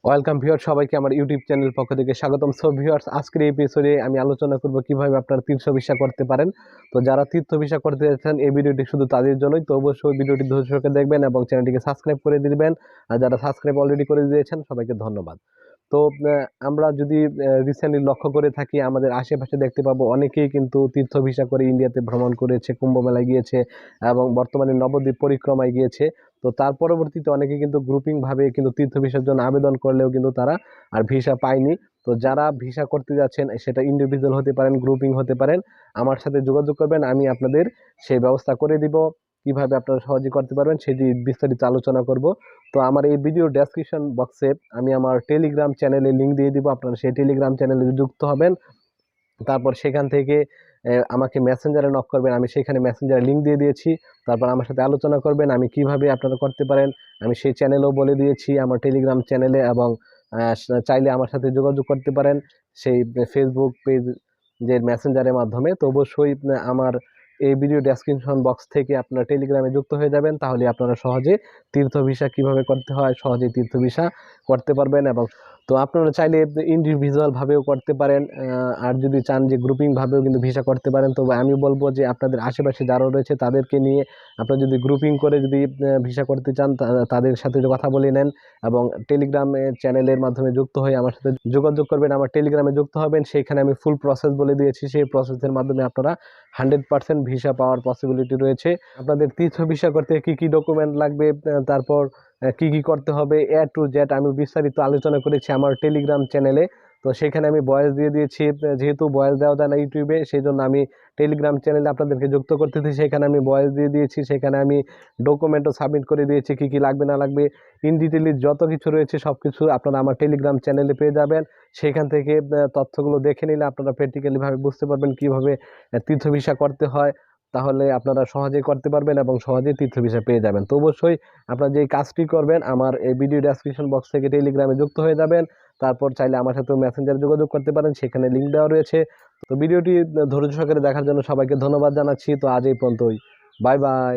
Welcome viewers, সবাইকে আমার YouTube channel পক্ষ থেকে স্বাগতম। সো ভিউয়ার্স, আজকের এই এপিসোডে আমি আলোচনা করব কিভাবে আপনারা তীর্থ ভিসা করতে পারেন। তো যারা তীর্থ ভিসা করতে যাচ্ছেন, এই ভিডিওটি শুধু তাদের জন্যই। তো অবশ্যই ভিডিওটি ধৈর্য সহকারে দেখবেন এবং চ্যানেলটিকে সাবস্ক্রাইব করে দিবেন। আর যারা সাবস্ক্রাইব অলরেডি করে দিয়েছেন, সবাইকে ধন্যবাদ। তো আমরা যদি রিসেন্টলি লক্ষ্য করে থাকি, আমাদের আশেপাশে দেখতে পাবো অনেকেই কিন্তু তীর্থ ভিসা করে ইন্ডিয়াতে ভ্রমণ করেছে, কুম্ভ মেলায় গিয়েছে এবং বর্তমানে নবদ্বীপ পরিক্রমায় গিয়েছে। তো তার পরবর্তীতে অনেকে কিন্তু গ্রুপিং ভাবে কিন্তু তীর্থ ভিসার জন্য আবেদন করলেও কিন্তু তারা আর ভিসা পায়নি। তো যারা ভিসা করতে যাচ্ছেন, সেটা ইন্ডিভিজুয়াল হতে পারেন, গ্রুপিং হতে পারেন, আমার সাথে যোগাযোগ করবেন, আমি আপনাদের সেই ব্যবস্থা করে দিব। কিভাবে আপনারা সহজে করতে পারবেন সেটি বিস্তারিত আলোচনা করব। তো আমার এই ভিডিও ডেসক্রিপশন বক্সে আমি আমার টেলিগ্রাম চ্যানেলে লিঙ্ক দিয়ে দিব, আপনারা সেই টেলিগ্রাম চ্যানেলে যুক্ত হবেন। তারপর সেখান থেকে আমাকে মেসেঞ্জারে নক করবেন, আমি সেখানে মেসেঞ্জারে লিঙ্ক দিয়ে দিয়েছি। তারপর আমার সাথে আলোচনা করবেন আমি কিভাবে আপনারা করতে পারেন, আমি সেই চ্যানেলেও বলে দিয়েছি আমার টেলিগ্রাম চ্যানেলে। এবং চাইলে আমার সাথে যোগাযোগ করতে পারেন সেই ফেসবুক পেজ যে মেসেঞ্জারের মাধ্যমে। তো অবশ্যই আমার এই ভিডিও ডেসক্রিপশন বক্স থেকে আপনারা টেলিগ্রামে যুক্ত হয়ে যাবেন, তাহলে আপনারা সহজে তীর্থ ভিসা কিভাবে করতে হয় সহজে তীর্থ ভিসা করতে পারবেন। এবং তো আপনারা চাইলে ইন্ডিভিজুয়াল ভাবেও করতে পারেন, আর যদি চান যে গ্রুপিং ভাবেও কিন্তু ভিসা করতে পারেন। তবে আমি বলবো যে আপনাদের আশেপাশে যারা রয়েছে তাদেরকে নিয়ে আপনারা যদি গ্রুপিং করে যদি ভিসা করতে চান, তাদের সাথে কথা বলে নেন এবং টেলিগ্রামে চ্যানেলের মাধ্যমে যুক্ত হয়ে আমার সাথে যোগাযোগ করবেন। আমার টেলিগ্রামে যুক্ত হবেন, সেইখানে আমি ফুল প্রসেস বলে দিয়েছি। সেই প্রসেসের মাধ্যমে আপনারা 100% ভিসা পাওয়ার পসিবিলিটি রয়েছে। আপনাদের তীর্থ ভিসা করতে কি কি ডকুমেন্ট লাগবে, তারপর কি কি করতে হবে, এ টু জেড আমি বিস্তারিত আলোচনা করেছি আমার টেলিগ্রাম চ্যানেলে। তো সেখানে আমি ভয়েস দিয়ে দিয়েছি, যেহেতু ভয়েস দেওয়া যায় না ইউটিউবে, সেই জন্য আমি টেলিগ্রাম চ্যানেলে আপনাদেরকে যুক্ত করতেছি। সেখানে আমি ভয়েস দিয়ে দিয়েছি, সেখানে আমি ডকুমেন্টও সাবমিট করে দিয়েছি, কি কি লাগবে না লাগবে ইন ডিটেইলি যত কিছু রয়েছে সব কিছু আপনারা আমার টেলিগ্রাম চ্যানেলে পেয়ে যাবেন। সেখান থেকে তথ্যগুলো দেখে নিলে আপনারা প্র্যাকটিক্যালি ভাবে বুঝতে পারবেন কিভাবে তীর্থ ভিসা করতে হয়। তাহলে আপনারা সহজেই করতে পারবেন এবং সহজেই তীর্থ ভিসা পেয়ে যাবেন। তো অবশ্যই আপনারা যে কাজটি করবেন, আমার এই ভিডিও ডেসক্রিপশন বক্স থেকে টেলিগ্রামে যুক্ত হয়ে যাবেন। তারপর চাইলে আমার সাথে মেসেঞ্জারে যোগাযোগ করতে পারেন, সেখানে লিঙ্ক দেওয়া রয়েছে। তো ভিডিওটি ধৈর্য সহকারে দেখার জন্য সবাইকে ধন্যবাদ জানাচ্ছি। তো আজ এই পর্যন্তই, বাই বাই।